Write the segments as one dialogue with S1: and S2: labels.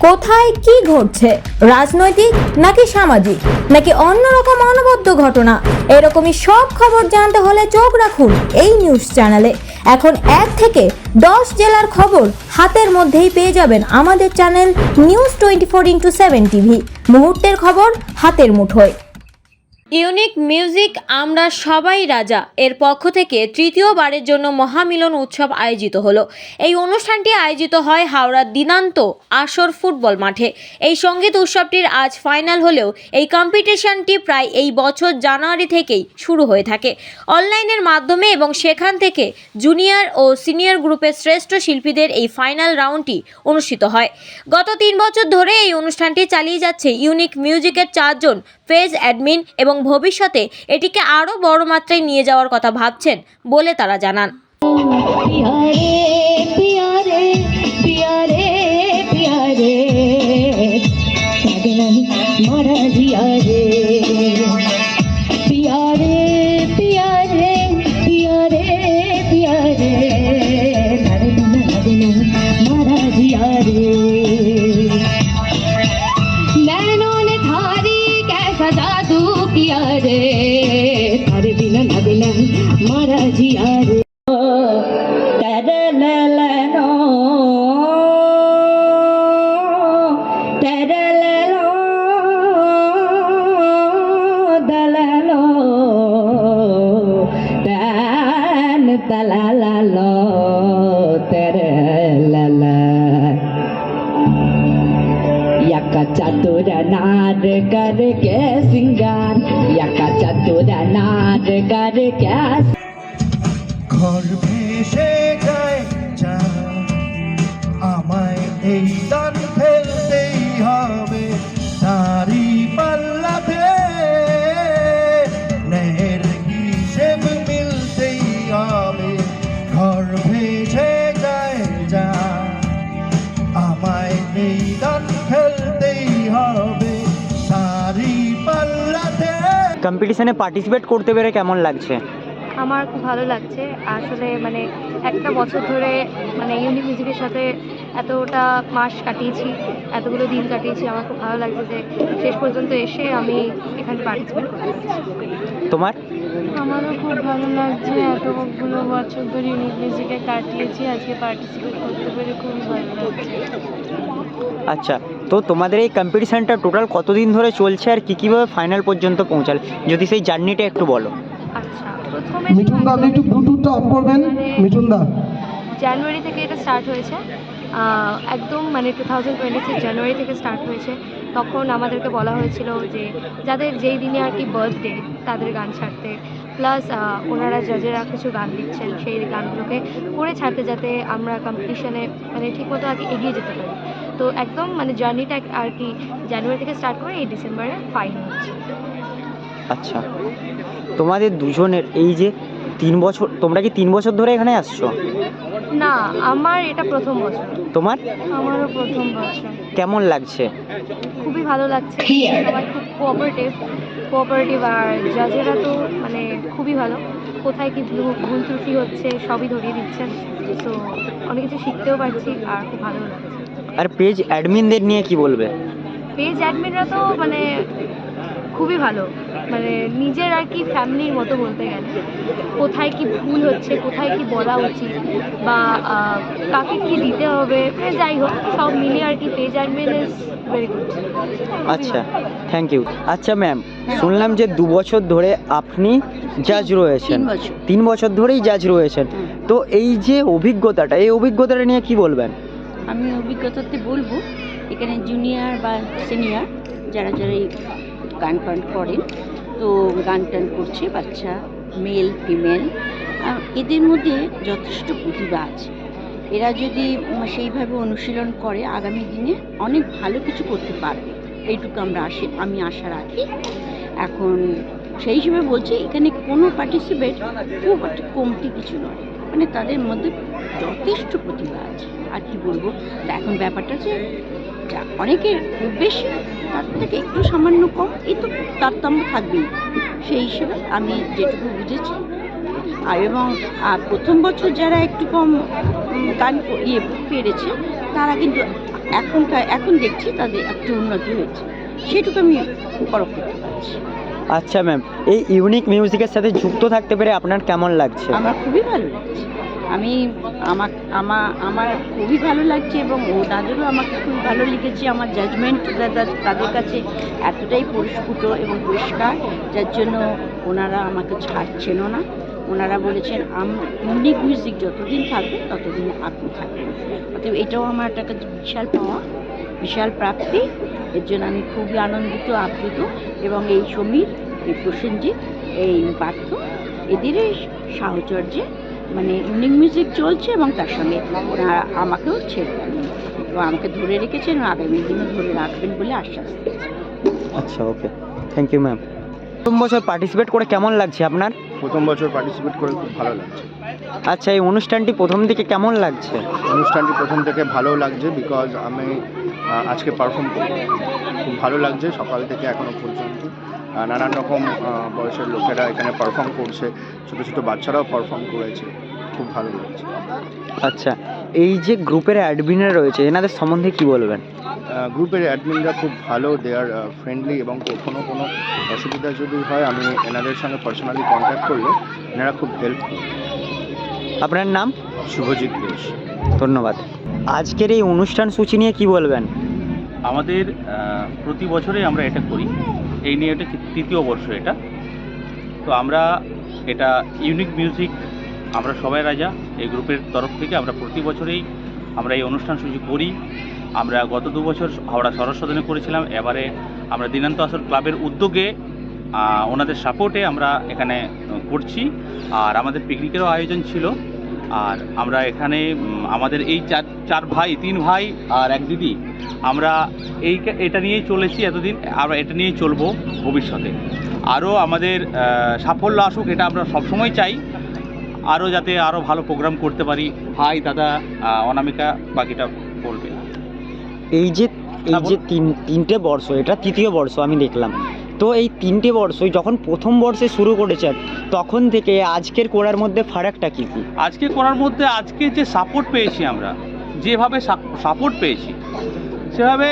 S1: কোথায় কি ঘটছে, রাজনৈতিক নাকি সামাজিক নাকি অন্যরকম অনবদ্য ঘটনা, এরকমই সব খবর জানতে হলে চোখ রাখুন এই নিউজ চ্যানেলে। এখন 1 থেকে 10 জেলার খবর হাতের মধ্যেই পেয়ে যাবেন আমাদের চ্যানেল নিউজ 24x7 টিভি। মুহূর্তের খবর হাতের মুঠোয়। ইউনিক মিউজিক আমরা সবাই রাজা এর পক্ষ থেকে তৃতীয়বারের জন্য মহামিলন উৎসব আয়োজিত হলো। এই অনুষ্ঠানটি আয়োজিত হয় হাওড়ার দিনান্ত আসর ফুটবল মাঠে। এই সঙ্গীত উৎসবটির আজ ফাইনাল হলেও এই কম্পিটিশনটি প্রায় এই বছর জানুয়ারি থেকেই শুরু হয়ে থাকে অনলাইনের মাধ্যমে, এবং সেখান থেকে জুনিয়র ও সিনিয়র গ্রুপের শ্রেষ্ঠ শিল্পীদের এই ফাইনাল রাউন্ডটি অনুষ্ঠিত হয়। গত 3 বছর ধরে এই অনুষ্ঠানটি চালিয়ে যাচ্ছে ইউনিক মিউজিকের 4 জন পেজ অ্যাডমিন, এবং ভবিষ্যতে এটিকে আরও বড় মাত্রায় নিয়ে যাওয়ার কথা ভাবছেন বলে তারা জানান।
S2: जादू किया रे तारे बिना ना बिना मारा जिया रे तेरे लेनो तेरे लेनो दलालो तन दलालो तेरे लला यका चतुर नार करके सिंगार यका चतुर नार करके
S3: ঘর ভেসে যায় যা আমায় এই দান ফেলতেই হবে তারি পাল্লাতে নের হিসেব মিলতেই হবে ঘর ভেসে যায় যা আমায় এই দান ফেলতেই হবে তারি পাল্লাতে।
S4: কম্পিটিশনে পার্টিসিপেট করতে পেরে কেমন লাগছে?
S5: আমার খুব ভালো লাগছে। আসলে মানে একটা বছর ধরে মানে ইউনিক মিউজিকের সাথে এতটা মাস কাটিয়েছি, এতগুলো দিন কাটিয়েছি। আমার খুব ভালো লাগছে যে শেষ পর্যন্ত এসে আমি এখানে পার্টিসিপেট করতে পারছি।
S4: তোমার?
S5: আমারও খুব ভালো লাগছে, এতগুলো বছর ধরে ইউনিক মিউজিকে কাটিয়েছি, আজকে পার্টিসিপেট করতে পেরে খুবই ভালো লাগছে।
S4: আচ্ছা, তো তোমাদের এই কম্পিটিশনটা টোটাল কতদিন ধরে চলছে আর কীভাবে ফাইনাল পর্যন্ত পৌঁছালে, যদি সেই জার্নিটা একটু বলো।
S5: আচ্ছা, প্রথমে
S3: মিঠুন দা আপনি একটু ব্লুটুথটা অফ করবেন। মিঠুন দা,
S5: জানুয়ারি থেকে এটা স্টার্ট হয়েছে, একদম মানে 2026 জানুয়ারি থেকে স্টার্ট হয়েছে। তখন আমাদেরকে বলা হয়েছিল যে যাদের যেই দিনে আর কি বার্থডে তাদের গান ছাড়তে, প্লাস ওনারা জাজেরা কিছু গান দিচ্ছেন সেই গানগুলোকে করে ছাড়তে, যাতে আমরা কম্পিটিশনে মানে ঠিকমতো আর কি এগিয়ে যেতে পারি। তো একদম মানে জার্নিটা আর কি জানুয়ারি থেকে স্টার্ট করে এই ডিসেম্বরে ফাইনাল হচ্ছে।
S4: আচ্ছা, তোমাদের দুজনের এই যে 3 বছর, তোমরা কি 3 বছর ধরে এখানে আসছো?
S5: না, আমার এটা প্রথম বছর।
S4: তোমার?
S5: আমারও প্রথম বছর।
S4: কেমন লাগছে?
S5: খুবই ভালো লাগছে, সবাই খুব কোঅপারেটিভ আর জাজেরা তো মানে খুবই ভালো। কোথায় কি ভুল ত্রুটি হচ্ছে সবই ধরিয়ে দিচ্ছেন, তো অনেক কিছু শিখতেও পারছি আর খুব ভালো লাগছে।
S4: আর পেজ অ্যাডমিনদের নিয়ে কি বলবে?
S5: পেজ অ্যাডমিনরা তো মানে খুবই ভালো, মানে নিজের আর কি ফ্যামিলির মতো বলতে গেলে। কোথায় কি ভুল হচ্ছে, কোথায় কি বলা উচিত, বা কাকে কি দিতে হবে, যাই হোক সব মিলিয়ে আর কি page admin is very good.
S4: আচ্ছা, থ্যাংক ইউ। আচ্ছা ম্যাম, শুনলাম যে 2 বছর ধরে আপনি জাজ রয়েছেন। 3 বছর ধরেই জাজ রয়েছেন, তো এই যে অভিজ্ঞতাটা, এই অভিজ্ঞতাটা নিয়ে কি বলবেন?
S6: আমি অভিজ্ঞতাতে বলবো, এখানে জুনিয়র বা সিনিয়র যারা যারা এই গান টান করেন, তো গান টান করছে বাচ্চা, মেল ফিমেল, এদের মধ্যে যথেষ্ট প্রতিভা আছে। এরা যদি সেইভাবে অনুশীলন করে আগামী দিনে অনেক ভালো কিছু করতে পারবে, এইটুকু আমি আশা রাখি। এখন সেই হিসেবে বলছি, এখানে কোনো পার্টিসিপেট খুব কমতি কিছু নয়, মানে তাদের মধ্যে যথেষ্ট প্রতিভা আছে। আর কি বলবো, এখন ব্যাপারটা যে অনেকের খুব বেশি, তার থেকে একটু সামান্য কম, এই তো তারতম্য থাকবেই। সেই হিসেবে আমি যেটুকু বুঝেছি, আর এবং প্রথম বছর যারা একটু কম গান পেরেছে তারা কিন্তু এখন দেখছি তাদের একটু উন্নতি হয়েছে, সেটুকু আমি পরখ করতে পারছি।
S4: আচ্ছা ম্যাম, এই ইউনিক মিউজিকের সাথে যুক্ত থাকতে পেরে আপনার কেমন লাগছে?
S6: আমার খুবই ভালো লাগছে। আমার খুবই ভালো লাগছে এবং ওনাদেরও আমাকে খুব ভালো লেগেছে। আমার জাজমেন্ট তাদের কাছে এতটাই পরিস্ফুট এবং পরিষ্কার, যার জন্য ওনারা আমাকে ছাড়ছেনও না। ওনারা বলেছেন ইউনিক মিউজিক যতদিন থাকবে ততদিন আপনি থাকবেন। অতএব এটাও আমার একটা বিশাল পাওয়া, বিশাল প্রাপ্তি। এর জন্য আমি খুবই আনন্দিত, আপ্লুত। এবং এই সমীর, এই প্রসেনজিৎ, এই পার্থ, এদেরই সাহচর্যে মানে ইউনিক মিউজিক চলছে এবং তার সঙ্গে ওনারা আমাকেও ছেড়ে দেন এবং আমাকে ধরে রেখেছেন এবং আগামী দিনে ধরে রাখবেন বলে আশ্বাস দিয়েছেন।
S4: আচ্ছা, ওকে, থ্যাংক ইউ ম্যাম। প্রথম বছর পার্টিসিপেট করে কেমন লাগছে আপনার?
S7: প্রথম বছর পার্টিসিপেট করে খুব ভালো লাগছে।
S4: আচ্ছা, এই অনুষ্ঠানটি প্রথম থেকে কেমন লাগছে?
S7: অনুষ্ঠানটি প্রথম থেকে ভালো লাগছে, বিকজ আমি আজকে পারফর্ম করব, খুব ভালো লাগছে। সকাল থেকে এখনও পর্যন্ত নানান রকম বয়সের লোকেরা এখানে পারফর্ম করছে, ছোটো ছোটো বাচ্চারাও পারফর্ম করেছে, খুব ভালো লাগছে।
S4: আচ্ছা, এই যে গ্রুপের অ্যাডমিনরা রয়েছে এনাদের সম্বন্ধে কি বলবেন?
S7: গ্রুপের অ্যাডমিনরা খুব ভালো, দে আর ফ্রেন্ডলি, এবং কখনো কোনো অসুবিধা যদি হয় আমি এনাদের সঙ্গে পার্সোনালি কন্ট্যাক্ট করলে এনারা খুব হেল্প করে।
S4: আপনার নাম?
S7: শুভজিৎ ঘোষ।
S4: ধন্যবাদ। আজকের এই অনুষ্ঠান সূচি নিয়ে কি বলবেন?
S8: আমাদের প্রতি বছরে আমরা এটা করি, এই নিয়ে এটা তৃতীয় বর্ষ এটা। তো আমরা এটা ইউনিক মিউজিক, আমরা সবাই রাজা এই গ্রুপের তরফ থেকে আমরা প্রতি বছরেই আমরা এই অনুষ্ঠান সূচি করি। আমরা গত 2 বছর হাওড়া শরৎ সদনে করেছিলাম, এবারে আমরা দিনান্ত আসর ক্লাবের উদ্যোগে ওনাদের সাপোর্টে আমরা এখানে করছি। আর আমাদের পিকনিকেরও আয়োজন ছিল। আর আমরা এখানে আমাদের এই চার ভাই, 3 ভাই আর 1 দিদি, আমরা এটা নিয়েই চলেছি এতদিন, আমরা এটা নিয়েই চলবো ভবিষ্যতে। আরও আমাদের সাফল্য আসুক, এটা আমরা সবসময় চাই। আরও যাতে আরও ভালো প্রোগ্রাম করতে পারি। ভাই, দাদা, অনামিকা বাকিটা বলবে।
S4: এই যে তিনটে বর্ষ, এটা তৃতীয় বর্ষ আমি দেখলাম, তো এই 3টে বর্ষই যখন প্রথম বর্ষে শুরু করেছেন তখন থেকে আজকের করার মধ্যে ফারাকটা কী কী?
S8: আজকে করার মধ্যে আজকে যে সাপোর্ট পেয়েছি আমরা, যেভাবে সাপোর্ট পেয়েছি সেভাবে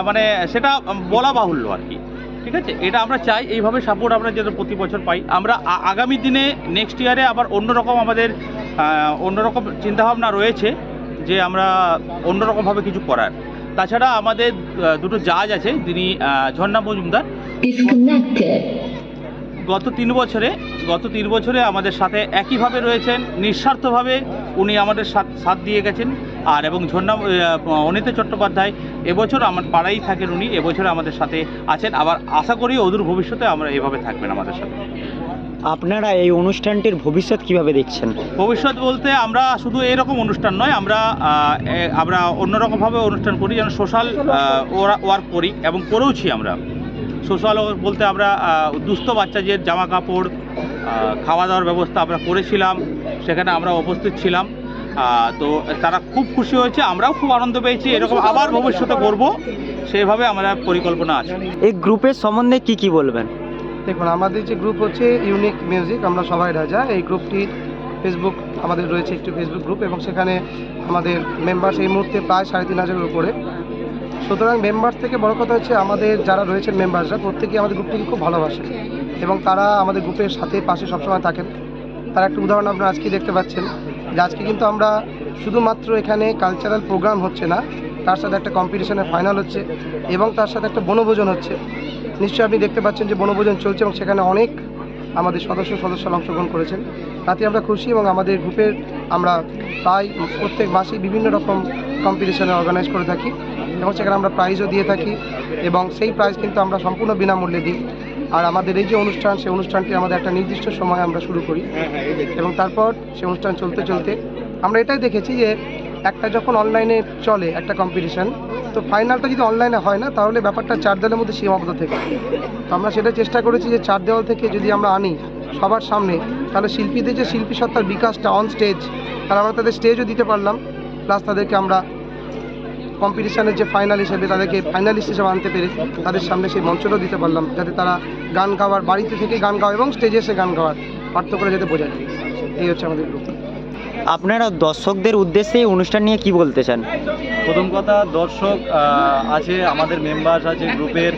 S8: মানে সেটা বলা বাহুল্য আর কি। ঠিক আছে, এটা আমরা চাই এইভাবে সাপোর্ট আমরা যেন প্রতি বছর পাই। আমরা আগামী দিনে নেক্সট ইয়ারে আবার অন্যরকম আমাদের অন্যরকম চিন্তাভাবনা রয়েছে যে আমরা অন্যরকমভাবে কিছু করার। তাছাড়া আমাদের 2টো জাজ আছে, তিনি ঝর্ণা মজুমদার, গত 3 বছরে আমাদের সাথে একইভাবে রয়েছেন, নিঃস্বার্থভাবে উনি আমাদের সাথ দিয়ে গেছেন। আর এবং অনিতা চট্টোপাধ্যায় এবছর আমার পাড়াই থাকেন, উনি এবছর আমাদের সাথে আছেন। আবার আশা করি অদূর ভবিষ্যতে আমরা এভাবে থাকবেন আমাদের সাথে।
S4: আপনারা এই অনুষ্ঠানটির ভবিষ্যৎ কিভাবে দেখছেন?
S8: ভবিষ্যৎ বলতে আমরা শুধু এরকম অনুষ্ঠান নয়, আমরা অন্যরকমভাবে অনুষ্ঠান করি, যেন সোশ্যাল ওয়ার্ক করি এবং করেওছি। আমরা সোশ্যাল বলতে আমরা দুস্থ বাচ্চাদের জামা কাপড়, খাওয়া দাওয়ার ব্যবস্থা আমরা করেছিলাম, সেখানে আমরা উপস্থিত ছিলাম। তো তারা খুব খুশি হয়েছে, আমরাও খুব আনন্দ পেয়েছি। এরকম আবার ভবিষ্যতে করব, সেইভাবে আমরা পরিকল্পনা আছে।
S4: এই গ্রুপের সম্বন্ধে কি বলবেন?
S3: দেখুন, আমাদের যে গ্রুপ হচ্ছে ইউনিক মিউজিক, আমরা সবাই রাজা। এই গ্রুপটির ফেসবুক আমাদের রয়েছে একটি ফেসবুক গ্রুপ, এবং সেখানে আমাদের মেম্বার্স এই মুহূর্তে প্রায় 3,500-এর উপরে। সুতরাং মেম্বার্স থেকে বড় কথা হচ্ছে আমাদের যারা রয়েছেন মেম্বার্সরা প্রত্যেকেই আমাদের গ্রুপটিকে খুব ভালোবাসে এবং তারা আমাদের গ্রুপের সাথে পাশে সবসময় থাকেন। তার একটা উদাহরণ আপনারা আজকে দেখতে পাচ্ছেন যে আজকে কিন্তু আমরা শুধুমাত্র এখানে কালচারাল প্রোগ্রাম হচ্ছে না, তার সাথে একটা কম্পিটিশনের ফাইনাল হচ্ছে এবং তার সাথে একটা বনভোজন হচ্ছে। নিশ্চয়ই আপনি দেখতে পাচ্ছেন যে বনভোজন চলছে এবং সেখানে অনেক আমাদের সদস্যরা অংশগ্রহণ করেছেন। তাতে আমরা খুশি এবং আমাদের গ্রুপের আমরা প্রায় প্রত্যেক মাসেই বিভিন্ন রকম কম্পিটিশনে অর্গানাইজ করে থাকি এবং সেখানে আমরা প্রাইজও দিয়ে থাকি এবং সেই প্রাইজ কিন্তু আমরা সম্পূর্ণ বিনামূল্যে দিই। আর আমাদের এই যে অনুষ্ঠান, সেই অনুষ্ঠানটি আমাদের একটা নির্দিষ্ট সময় আমরা শুরু করি এবং তারপর সেই অনুষ্ঠান চলতে চলতে আমরা এটাই দেখেছি যে একটা যখন অনলাইনে চলে একটা কম্পিটিশান, তো ফাইনালটা যদি অনলাইনে হয় না তাহলে ব্যাপারটা 4 দেওয়ালের মধ্যে সীমাবদ্ধ থেকে। তো আমরা সেটা চেষ্টা করেছি যে 4 দেওয়াল থেকে যদি আমরা আনি সবার সামনে, তাহলে শিল্পীদের যে শিল্পী সত্তার বিকাশটা অন স্টেজ, তাহলে আমরা তাদের স্টেজও দিতে পারলাম, প্লাস তাদেরকে আমরা কম্পিটিশানের যে ফাইনাল হিসেবে তাদেরকে ফাইনালিস্ট হিসেবে আনতে পেরে তাদের সামনে সেই মঞ্চটাও দিতে পারলাম, যাতে তারা গান গাওয়ার, বাড়িতে থেকে গান গাওয়া এবং স্টেজে এসে গান গাওয়ার পার্থক্যটা যাতে বোঝা যায়। এই হচ্ছে আমাদের গ্রুপ।
S4: আপনারা দর্শকদের উদ্দেশ্যে এই অনুষ্ঠান নিয়ে কি বলতে চান?
S9: প্রথম কথা, দর্শক আছে, আমাদের মেম্বার্স আছে, গ্রুপের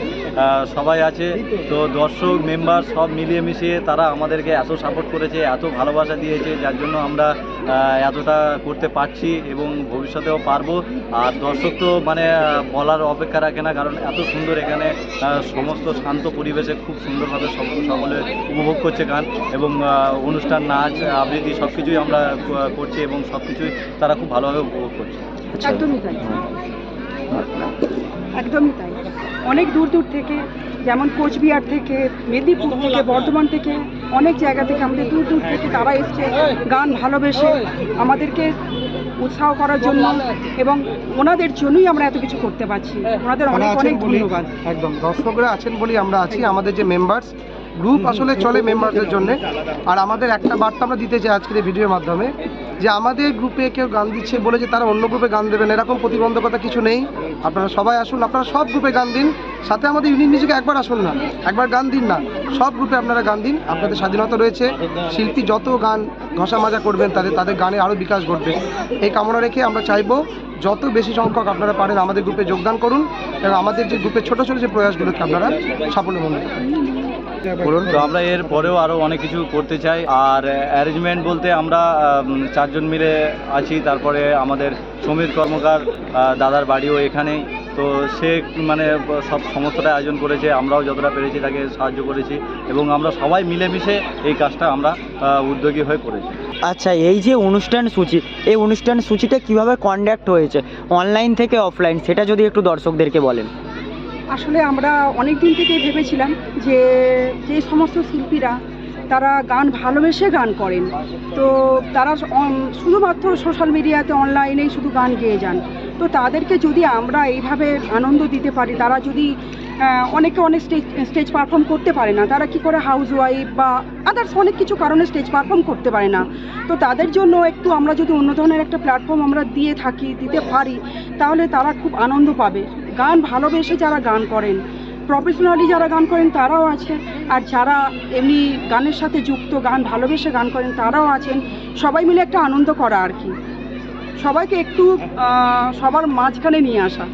S9: সবাই আছে। তো দর্শক মেম্বার সব মিলিয়ে মিশিয়ে তারা আমাদেরকে এত সাপোর্ট করেছে, এত ভালোবাসা দিয়েছে, যার জন্য আমরা এতটা করতে পারছি এবং ভবিষ্যতেও পারবো। আর দর্শক তো মানে বলার অপেক্ষা রাখে না, কারণ এত সুন্দর এখানে সমস্ত শান্ত পরিবেশে খুব সুন্দরভাবে সকলে উপভোগ করছে গান এবং অনুষ্ঠান, নাচ, আবৃত্তি সব কিছুই আমরা করছি এবং সব কিছুই তারা খুব ভালোভাবে উপভোগ করছে।
S10: একদমই তাই, একদমই তাই। অনেক দূর দূর থেকে, যেমন কোচবিহার থেকে, মেদিনীপুর থেকে, বর্ধমান থেকে, অনেক জায়গা থেকে, আমাদের দূর দূর থেকে তারা এসছে গান ভালোবেসে আমাদেরকে উৎসাহ করার জন্য, এবং ওনাদের জন্যই আমরা এত কিছু করতে পারছি। ওনাদের অনেক অনেক ধন্যবাদ।
S3: একদম দর্শকরা আছেন বলেই আমরা আছি। আমাদের যে মেম্বার্স গ্রুপ আসলে চলে মেম্বারদের জন্য। আর আমাদের একটা বার্তা আমরা দিতে চাই আজকের এই ভিডিওর মাধ্যমে, যে আমাদের গ্রুপে কেউ গান দিচ্ছে বলে যে তারা অন্য গ্রুপে গান দেবেন এরকম প্রতিবন্ধকতা কিছু নেই। আপনারা সবাই আসুন, আপনারা সব গ্রুপে গান দিন, সাথে আমাদের ইউনিক মিউজিকে একবার আসুন না, একবার গান দিন না, সব গ্রুপে আপনারা গান দিন। আপনাদের স্বাধীনতা রয়েছে, শিল্পী যত গান ঘষা মাজা করবেন তাদের গানে আরও বিকাশ ঘটবে। এই কামনা রেখে আমরা চাইবো যত বেশি সংখ্যক আপনারা পারেন আমাদের গ্রুপে যোগদান করুন এবং আমাদের যে গ্রুপের ছোটো ছোটো যে প্রয়াসগুলোকে আপনারা সাফল্যমণ্ডিত করুন।
S9: তো আমরা এর পরেও আরও অনেক কিছু করতে চাই। আর অ্যারেঞ্জমেন্ট বলতে আমরা 4 জন মিলে আছি। তারপরে আমাদের সমীর কর্মকার দাদার বাড়িও এখানেই, তো সে মানে সব সমস্তটা আয়োজন করেছে, আমরাও যতটা পেরেছি তাকে সাহায্য করেছি এবং আমরা সবাই মিলেমিশে এই কাজটা আমরা উদ্যোগী হয়ে করেছি।
S4: আচ্ছা, এই যে অনুষ্ঠান সূচি, এই অনুষ্ঠান সূচিটা কিভাবে কন্ডাক্ট হয়েছে, অনলাইন থেকে অফলাইন, সেটা যদি একটু দর্শকদেরকে বলেন।
S10: আসলে আমরা অনেক দিন থেকেই ভেবেছিলাম যে যে সমস্ত শিল্পীরা তারা গান ভালোবেসে গান করেন, তো তারা শুধুমাত্র সোশ্যাল মিডিয়াতে অনলাইনেই শুধু গান গেয়ে যান, তো তাদেরকে যদি আমরা এইভাবে আনন্দ দিতে পারি, তারা যদি অনেকে অনেক স্টেজ পারফর্ম করতে পারে না, তারা কি করে হাউস ওয়াইফ বা আদার্স অনেক কিছু কারণে স্টেজ পারফর্ম করতে পারে না, তো তাদের জন্য একটু আমরা যদি অন্য ধরনের একটা প্ল্যাটফর্ম আমরা দিতে পারি, তাহলে তারা খুব আনন্দ পাবে। গান ভালোবেসে যারা গান করেন, প্রফেশনালি যারা গান করেন তারাও আছে, আর যারা এমনি গানের সাথে যুক্ত, গান ভালোবেসে গান করেন তারাও আছেন। সবাই মিলে একটা আনন্দ করা আর কি, সবাইকে একটু সবার মাঝখানে নিয়ে আসা।